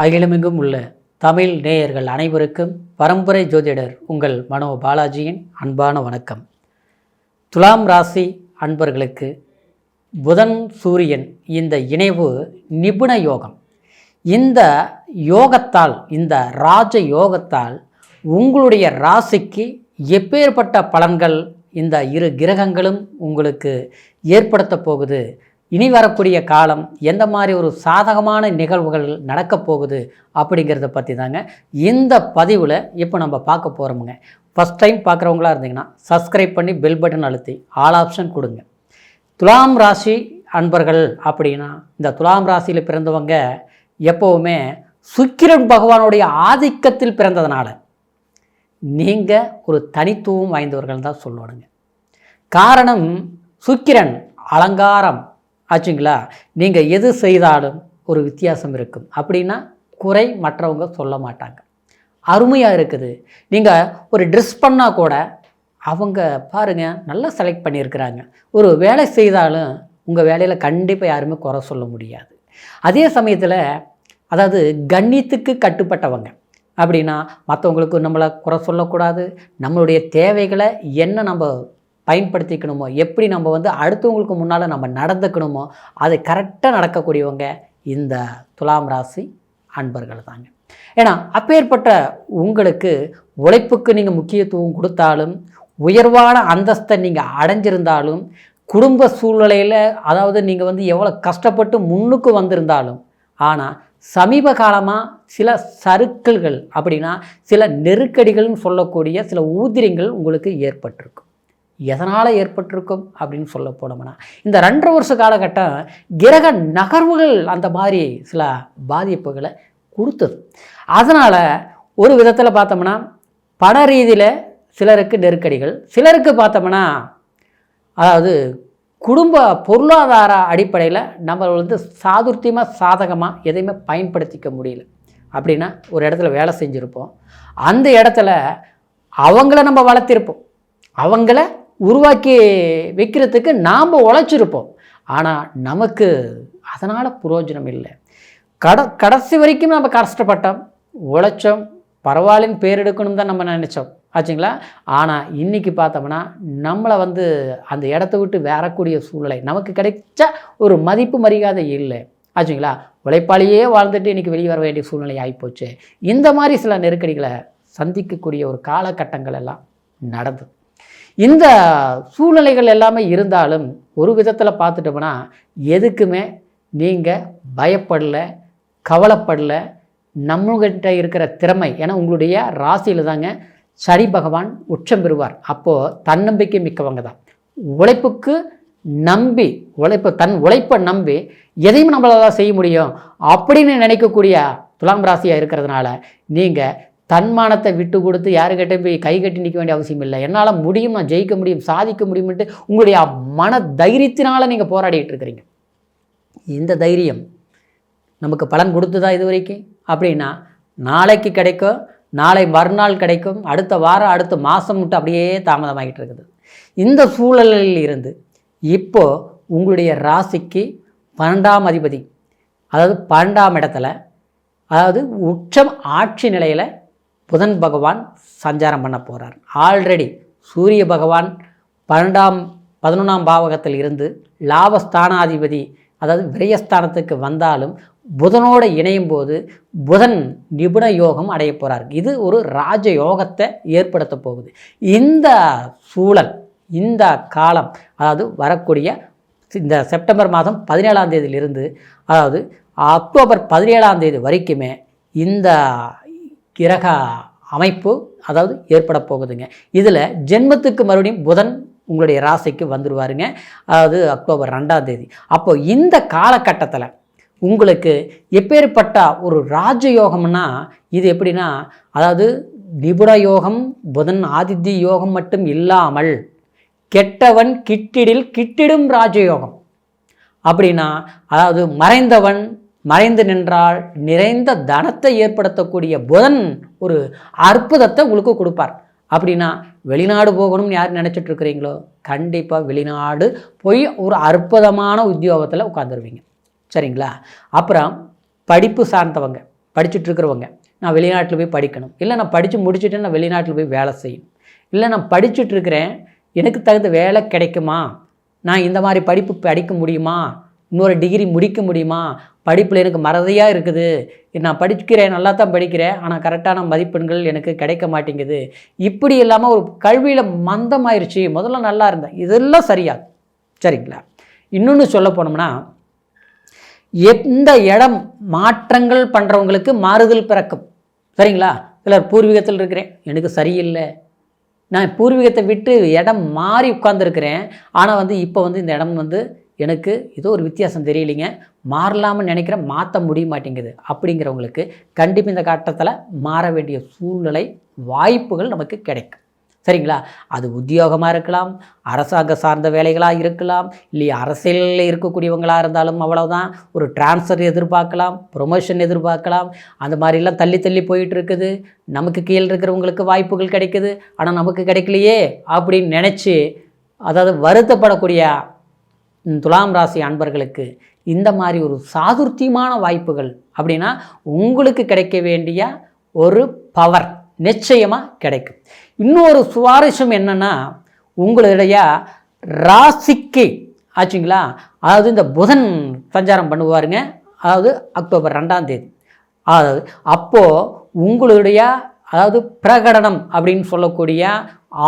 அகிலமெங்கும் உள்ள தமிழ் நேயர்கள் அனைவருக்கும் பரம்பரை ஜோதிடர் உங்கள் மனோ பாலாஜியின் அன்பான வணக்கம். துலாம் ராசி அன்பர்களுக்கு புதன் சூரியன் இந்த இணைவு நிபுண யோகம். இந்த யோகத்தால், இந்த ராஜ யோகத்தால் உங்களுடைய ராசிக்கு எப்பேற்பட்ட பலன்கள் இந்த இரு கிரகங்களும் உங்களுக்கு ஏற்படுத்த போகுது, இனி வரக்கூடிய காலம் எந்த மாதிரி ஒரு சாதகமான நிகழ்வுகள் நடக்கப் போகுது அப்படிங்கிறத பற்றி தாங்க இந்த பதிவில் இப்போ நம்ம பார்க்க போகிறோமுங்க. ஃபஸ்ட் டைம் பார்க்குறவங்களா இருந்தீங்கன்னா சப்ஸ்கிரைப் பண்ணி பெல் பட்டன் அழுத்தி ஆல் ஆப்ஷன் கொடுங்க. துலாம் ராசி அன்பர்கள் அப்படின்னா, இந்த துலாம் ராசியில் பிறந்தவங்க எப்போவுமே சுக்கிரன் பகவானுடைய ஆதிக்கத்தில் பிறந்ததுனால நீங்கள் ஒரு தனித்துவம் வாய்ந்தவர்கள் தான் சொல்லணுங்க. காரணம், சுக்கிரன் அலங்காரம் ஆச்சுங்களா. நீங்கள் எது செய்தாலும் ஒரு வித்தியாசம் இருக்கும் அப்படின்னா குறை மற்றவங்க சொல்ல மாட்டாங்க. அருமையாக இருக்குது. நீங்கள் ஒரு ட்ரெஸ் பண்ணால் கூட அவங்க பாருங்கள் நல்லா செலக்ட் பண்ணியிருக்கிறாங்க. ஒரு வேலை செய்தாலும் உங்கள் வேலையில் கண்டிப்பாக யாருமே குறை சொல்ல முடியாது. அதே சமயத்தில் அதாவது கண்ணியத்துக்கு கட்டுப்பட்டவங்க அப்படின்னா மற்றவங்களுக்கு நம்மளை குறை சொல்லக்கூடாது. நம்மளுடைய தேவைகளை என்ன நம்ம பயன்படுத்திக்கணுமோ, எப்படி நம்ம அடுத்தவங்களுக்கு முன்னால் நம்ம நடந்துக்கணுமோ அதை கரெக்டாக நடக்கக்கூடியவங்க இந்த துலாம் ராசி அன்பர்கள் தாங்க. ஏன்னா அப்பேற்பட்ட உங்களுக்கு உழைப்புக்கு நீங்கள் முக்கியத்துவம் கொடுத்தாலும், உயர்வான அந்தஸ்தை நீங்கள் அடைஞ்சிருந்தாலும், குடும்ப சூழ்நிலையில் அதாவது நீங்கள் எவ்வளோ கஷ்டப்பட்டு முன்னுக்கு வந்திருந்தாலும், ஆனால் சமீப காலமாக சில சறுக்கல்கள் அப்படின்னா சில நெருக்கடிகள்னு சொல்லக்கூடிய சில ஊதிரங்கள் உங்களுக்கு ஏற்பட்டிருக்கும். எதனால் ஏற்பட்டிருக்கும் அப்படின்னு சொல்ல போனோம்னா, இந்த 2.5 வருஷ காலகட்டம் கிரக நகர்வுகள் அந்த மாதிரி சில பாதிப்புகளை கொடுத்தது. அதனால் ஒரு விதத்தில் பார்த்தோம்னா பண ரீதியில் சிலருக்கு நெருக்கடிகள், சிலருக்கு பார்த்தோம்னா அதாவது குடும்ப பொருளாதார அடிப்படையில் நம்ம சாதுர்த்தியமாக சாதகமாக எதையுமே பயன்படுத்திக்க முடியல. அப்படின்னா ஒரு இடத்துல வேலை செஞ்சுருப்போம், அந்த இடத்துல அவங்கள நம்ம வளர்த்திருப்போம், அவங்கள உருவாக்கி வைக்கிறதுக்கு நாம் உழைச்சிருப்போம், ஆனால் நமக்கு அதனால் பிரயோஜனம் இல்லை. கடைசி வரைக்கும் நம்ம கஷ்டப்பட்டோம், உழைச்சோம், பரவாயில்லன்னு பேர் எடுக்கணும் தான் நம்ம நினச்சோம் ஆச்சுங்களா. ஆனால் இன்றைக்கி பார்த்தோம்னா நம்மளை அந்த இடத்த விட்டு வரக்கூடிய சூழ்நிலை, நமக்கு கிடைச்ச ஒரு மதிப்பு மரியாதை இல்லை ஆச்சுங்களா. உழைப்பாளியே வாழ்ந்துட்டு இன்றைக்கி வெளியே வர வேண்டிய சூழ்நிலை ஆகிப்போச்சு. இந்த மாதிரி சில நெருக்கடிகளை சந்திக்கக்கூடிய ஒரு காலகட்டங்கள் எல்லாம் நடந்தது. இந்த சூழ்நிலைகள் எல்லாமே இருந்தாலும் ஒரு விதத்தில் பார்த்துட்டோம்னா எதுக்குமே நீங்கள் பயப்படலை, கவலைப்படலை. நம்மகிட்ட இருக்கிற திறமை, ஏன்னா உங்களுடைய ராசியில் தாங்க சனி பகவான் உச்சம் பெறுவார். அப்போது தன்னம்பிக்கை மிக்கவங்க தான். உழைப்புக்கு நம்பி தன் உழைப்பை நம்பி எதையும் நம்மளால் செய்ய முடியும் அப்படின்னு நினைக்கக்கூடிய துலாம் ராசியாக இருக்கிறதுனால நீங்கள் தன்மானத்தை விட்டு கொடுத்து யாருக்கிட்ட போய் கை கட்டி நிற்க வேண்டிய அவசியம் இல்லை. என்னால் முடியும், நான் ஜெயிக்க முடியும், சாதிக்க முடியும்ட்டு உங்களுடைய மன தைரியத்தினால் நீங்கள் போராடிட்டு இருக்கிறீங்க. இந்த தைரியம் நமக்கு பலன் கொடுத்துதா இது வரைக்கும் அப்படின்னா, நாளைக்கு கிடைக்கும், நாளை மறுநாள் கிடைக்கும், அடுத்த வாரம் அடுத்த மாதம் மட்டும் அப்படியே தாமதமாகிட்டு இருக்குது. இந்த சூழலில் இருந்து இப்போது உங்களுடைய ராசிக்கு 12ஆம் அதிபதி, அதாவது 12ஆம் இடத்துல, அதாவது உச்சம் ஆட்சி நிலையில் புதன் பகவான் சஞ்சாரம் பண்ண போகிறார். ஆல்ரெடி சூரிய பகவான் 11ஆம் பாவகத்தில் இருந்து லாபஸ்தானாதிபதி அதாவது விரயஸ்தானத்துக்கு வந்தாலும் புதனோடு இணையும் போது புதன் நிபுண யோகம் அடைய போகிறார். இது ஒரு ராஜ யோகத்தை ஏற்படுத்த போகுது. இந்த சூழல், இந்த காலம், அதாவது வரக்கூடிய இந்த செப்டம்பர் மாதம் 17ஆம் தேதியிலிருந்து அதாவது அக்டோபர் 17ஆம் தேதி வரைக்குமே இந்த கிரக அமைப்பு அதாவது ஏற்பட போகுதுங்க. இதில் ஜென்மத்துக்கு மறுபடியும் புதன் உங்களுடைய ராசிக்கு வந்துடுவாருங்க, அதாவது அக்டோபர் 2ஆம் தேதி. அப்போ இந்த காலகட்டத்தில் உங்களுக்கு எப்பேற்பட்ட ஒரு ராஜயோகம்னா, இது எப்படின்னா அதாவது நிபுண யோகம், புதன் ஆதித்ய யோகம் மட்டும் இல்லாமல் கெட்டவன் கிட்டிடில் கிட்டிடும் ராஜயோகம் அப்படின்னா, அதாவது மறைந்தவன் மறைந்து நின்றால் நிறைந்த தனத்தை ஏற்படுத்தக்கூடிய புதன் ஒரு அற்புதத்தை உங்களுக்கு கொடுப்பார். அப்படின்னா வெளிநாடு போகணும்னு யார் நினச்சிட்டு இருக்கிறீங்களோ கண்டிப்பாக வெளிநாடு போய் ஒரு அற்புதமான உத்தியோகத்தில் உட்காந்துருவீங்க. சரிங்களா? அப்புறம் படிப்பு சார்ந்தவங்க, படிச்சுட்டு இருக்கிறவங்க நான் வெளிநாட்டில் போய் படிக்கணும், இல்லை நான் படித்து முடிச்சுட்டு நான் வெளிநாட்டில் போய் வேலை செய்யணும், இல்லை நான் படிச்சுட்டு இருக்கிறேன் எனக்கு தகுந்த வேலை கிடைக்குமா, நான் இந்த மாதிரி படிப்பு படிக்க முடியுமா, இன்னொரு டிகிரி முடிக்க முடியுமா, படிப்பில் எனக்கு மறதியாக இருக்குது, நான் படிக்கிறேன் நல்லா தான் படிக்கிறேன் ஆனால் கரெக்டான மதிப்பெண்கள் எனக்கு கிடைக்க மாட்டேங்குது, இப்படி இல்லாமல் ஒரு கல்வியில் மந்தமாயிருச்சு, முதல்ல நல்லா இருந்தேன், இதெல்லாம் சரியாது. சரிங்களா? இன்னொன்று சொல்ல போனோம்னா எந்த இடம் மாற்றங்கள் பண்ணுறவங்களுக்கு மாறுதல் பிறக்கும். சரிங்களா? சிலர் பூர்வீகத்தில் இருக்கிறேன் எனக்கு சரியில்லை, நான் பூர்வீகத்தை விட்டு இடம் மாறி உட்கார்ந்துருக்கிறேன் ஆனால் இப்போ இந்த இடம் எனக்கு ஏதோ ஒரு வித்தியாசம் தெரியலைங்க, மாறலாம்னு நினைக்கிறேன், மாற்ற முடிய மாட்டேங்குது அப்படிங்கிறவங்களுக்கு கண்டிப்பாக இந்த கட்டத்தில் மாற வேண்டிய சூழ்நிலை வாய்ப்புகள் நமக்கு கிடைக்கும். சரிங்களா? அது உத்தியோகமாக இருக்கலாம், அரசாங்க சார்ந்த வேலைகளாக இருக்கலாம், இல்லையா அரசியலில் இருக்கக்கூடியவங்களாக இருந்தாலும் அவ்வளோதான், ஒரு டிரான்ஸ்ஃபர் எதிர்பார்க்கலாம், ப்ரொமோஷன் எதிர்பார்க்கலாம், அந்த மாதிரிலாம் தள்ளி தள்ளி போயிட்டு இருக்குது. நமக்கு கீழே இருக்கிறவங்களுக்கு வாய்ப்புகள் கிடைக்குது ஆனால் நமக்கு கிடைக்கலையே அப்படின்னு நினச்சி அதாவது வருத்தப்படக்கூடிய துலாம் ராசி அன்பர்களுக்கு இந்த மாதிரி ஒரு சாதுர்த்தியமான வாய்ப்புகள் அப்படின்னா உங்களுக்கு கிடைக்க வேண்டிய ஒரு பவர் நிச்சயமாக கிடைக்கும். இன்னொரு சுவாரஸ்யம் என்னென்னா உங்களுடைய ராசிக்கு ஆச்சுங்களா, அதாவது இந்த புதன் சஞ்சாரம் பண்ணுவாருங்க, அதாவது அக்டோபர் 2ஆம் தேதி. அதாவது அப்போது உங்களுடைய அதாவது பிரகடனம் அப்படின்னு சொல்லக்கூடிய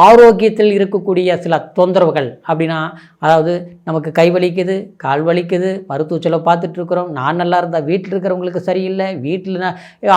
ஆரோக்கியத்தில் இருக்கக்கூடிய சில தொந்தரவுகள் அப்படின்னா அதாவது நமக்கு கை வலிக்குது, கால் வலிக்குது, மருத்துவ செலவு பார்த்துட்ருக்குறோம், நான் நல்லா இருந்தால் வீட்டில் இருக்கிறவங்களுக்கு சரியில்லை, வீட்டில்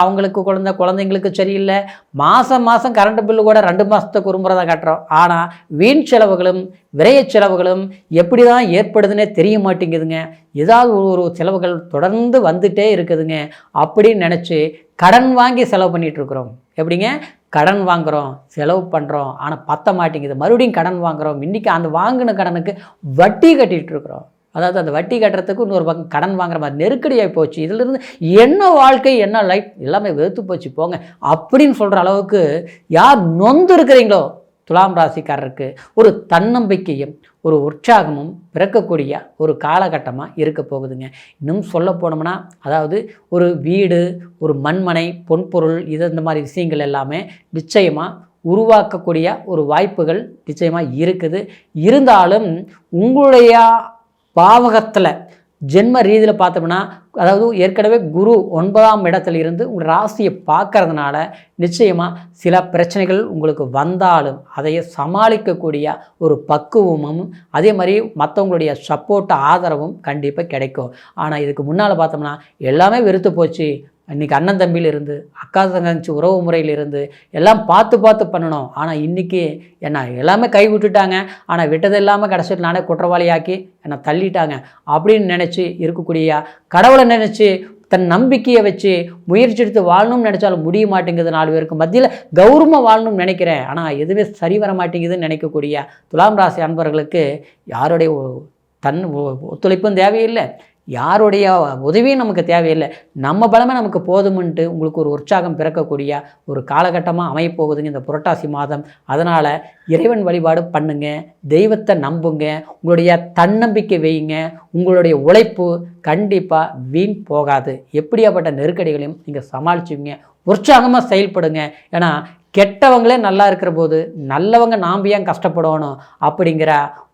அவங்களுக்கு குழந்தைங்களுக்கு சரியில்லை, மாதம் கரண்ட் பில்லு கூட 2 மாதத்துக்கு ஒரு முறை தான் கட்டுறோம், ஆனால் வீண் செலவுகளும் விரைய செலவுகளும் எப்படி தான் ஏற்படுதுன்னே தெரிய மாட்டேங்குதுங்க, ஏதாவது ஒரு செலவுகள் தொடர்ந்து வந்துட்டே இருக்குதுங்க அப்படின்னு நினச்சி கடன் வாங்கி செலவு பண்ணிகிட்ருக்குறோம். எப்படிங்க? கடன் வாங்குகிறோம், செலவு பண்ணுறோம், ஆனால் பத்த மாட்டேங்குது, மறுபடியும் கடன் வாங்குகிறோம், இன்றைக்கி அந்த வாங்கின கடனுக்கு வட்டி கட்டிகிட்டு இருக்கிறோம். அதாவது அந்த வட்டி கட்டுறதுக்கு இன்னொரு பக்கம் கடன் வாங்குற மாதிரி நெருக்கடியாகி போச்சு, இதிலிருந்து என்ன வாழ்க்கை என்ன லைஃப் எல்லாமே வெறுத்து போச்சு போங்க அப்படின்னு சொல்கிற அளவுக்கு யார் நொந்து இருக்கிறீங்களோ துலாம் ராசிக்காரருக்கு ஒரு தன்னம்பிக்கையும் ஒரு உற்சாகமும் பிறக்கக்கூடிய ஒரு காலகட்டமாக இருக்க போகுதுங்க. இன்னும் சொல்ல போனோம்னா அதாவது ஒரு வீடு, ஒரு மண்மனை, பொன்பொருள் இந்த மாதிரி விஷயங்கள் எல்லாமே நிச்சயமாக உருவாக்கக்கூடிய ஒரு வாய்ப்புகள் நிச்சயமாக இருக்குது. இருந்தாலும் உங்களுடைய பாவகத்தில் ஜென்ம ரீதியில் பார்த்தோம்னா அதாவது ஏற்கனவே குரு 9ஆம் இடத்துல இருந்து உங்கள் ராசியை பார்க்கறதுனால நிச்சயமாக சில பிரச்சனைகள் உங்களுக்கு வந்தாலும் அதையே சமாளிக்கக்கூடிய ஒரு பக்குவமும் அதே மாதிரி மற்றவங்களுடைய சப்போர்ட் ஆதரவும் கண்டிப்பாக கிடைக்கும். ஆனால் இதுக்கு முன்னால் பார்த்தோம்னா எல்லாமே வெறுத்து போச்சு, இன்றைக்கி அண்ணன் தம்பியில் இருந்து அக்கா தங்கச்சி உறவு முறையில் இருந்து எல்லாம் பார்த்து பண்ணணும், ஆனால் இன்றைக்கி என்ன எல்லாமே கை விட்டுட்டாங்க, ஆனால் விட்டது இல்லாமல் கடைசியில் நானே குற்றவாளியாக்கி என்னை தள்ளிட்டாங்க அப்படின்னு நினச்சி இருக்கக்கூடிய கடவுளை நினச்சி தன் நம்பிக்கையை வச்சு முயற்சி எடுத்து வாழணும்னு நினச்சாலும் முடிய மாட்டேங்குது, 4 பேருக்கு மத்தியில் கௌரவமாக வாழணும்னு நினைக்கிறேன் ஆனால் எதுவுமே சரி வர மாட்டேங்குதுன்னு நினைக்கக்கூடிய துலாம் ராசி அன்பர்களுக்கு யாருடைய ஒத்துழைப்பும் தேவையில்லை, யாருடைய உதவியும் நமக்கு தேவையில்லை, நம்ம பலமே நமக்கு போதும்ன்ட்டு உங்களுக்கு ஒரு உற்சாகம் பிறக்கக்கூடிய ஒரு காலகட்டமாக அமையப்போகுதுங்க இந்த புரட்டாசி மாதம். அதனால் இறைவன் வழிபாடு பண்ணுங்க, தெய்வத்தை நம்புங்க, உங்களுடைய தன்னம்பிக்கை வையுங்க, உங்களுடைய உழைப்பு கண்டிப்பாக வீண் போகாது, எப்படியாப்பட்ட நெருக்கடிகளையும் நீங்கள் சமாளிச்சுங்க, உற்சாகமாக செயல்படுங்க. ஏன்னா கெட்டவங்களே நல்லா இருக்கிற போது நல்லவங்க நாம் ஏன் கஷ்டப்படணும் அப்படிங்கிற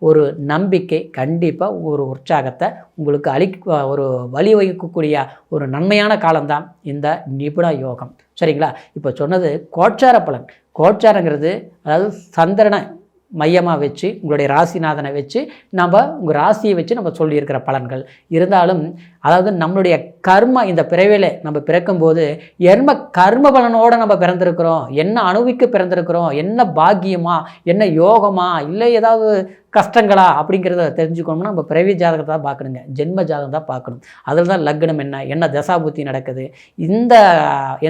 ஒரு நம்பிக்கை கண்டிப்பாக ஒரு உற்சாகத்தை உங்களுக்கு ஒரு வழி வகிக்கக்கூடிய ஒரு நன்மையான காலம்தான் இந்த நிபுண யோகம். சரிங்களா? இப்போ சொன்னது கோச்சார பலன். கோச்சாரங்கிறது அதாவது சந்திரனை மையமாக வச்சு உங்களுடைய ராசிநாதனை வச்சு நம்ம உங்கள் ராசியை வச்சு நம்ம சொல்லியிருக்கிற பலன்கள் இருந்தாலும் அதாவது நம்மளுடைய கர்ம இந்த பிறவியில் நம்ம பிறக்கும்போது என்ன கர்ம பலனோடு நம்ம பிறந்திருக்கிறோம், என்ன அணுவிக்கு பிறந்திருக்கிறோம், என்ன பாக்கியமா என்ன யோகமா இல்லை ஏதாவது கஷ்டங்களா அப்படிங்கிறத தெரிஞ்சுக்கணும்னா நம்ம பிறவி ஜாதகத்தை தான் பார்க்கணுங்க, ஜென்ம ஜாதகம் தான் பார்க்கணும். அதில் தான் லக்னம் என்ன தசாபுத்தி நடக்குது, இந்த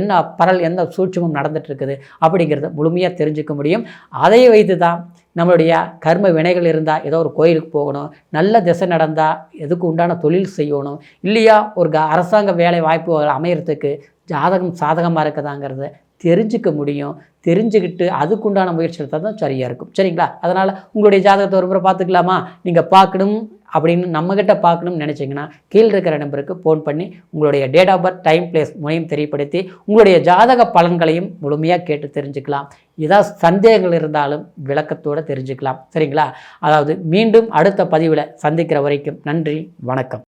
என்ன பரல் என்ன சூட்சமும் நடந்துகிட்ருக்குது அப்படிங்கிறத முழுமையாக தெரிஞ்சுக்க முடியும். அதை வைத்து தான் நம்மளுடைய கர்ம வினைகள் இருந்தால் ஏதோ ஒரு கோயிலுக்கு போகணும், நல்ல திசை நடந்தால் எதுக்கு உண்டான தொழில் செய்யணும், இல்லையா ஒரு அரசாங்க வேலை வாய்ப்பு அமையறதுக்கு ஜாதகம் சாதகமாக இருக்குதாங்கிறத தெரிஞ்சுக்க முடியும். தெரிஞ்சுக்கிட்டு அதுக்குண்டான முயற்சி எடுத்தால் தான் சரியாக இருக்கும். சரிங்களா? அதனால் உங்களுடைய ஜாதகத்தை ஒரு முறை பார்த்துக்கலாமா? நீங்கள் பார்க்கணும் அப்படின்னு நம்மக்கிட்ட பார்க்கணும்னு நினச்சிங்கன்னா கீழே இருக்கிற நம்பருக்கு ஃபோன் பண்ணி உங்களுடைய date of birth, time, place முறையும் தெரியப்படுத்தி உங்களுடைய ஜாதக பலன்களையும் முழுமையாக கேட்டு தெரிஞ்சுக்கலாம். ஏதாவது சந்தேகங்கள் இருந்தாலும் விளக்கத்தோடு தெரிஞ்சுக்கலாம். சரிங்களா? அதாவது மீண்டும் அடுத்த பதிவில் சந்திக்கிற வரைக்கும் நன்றி, வணக்கம்.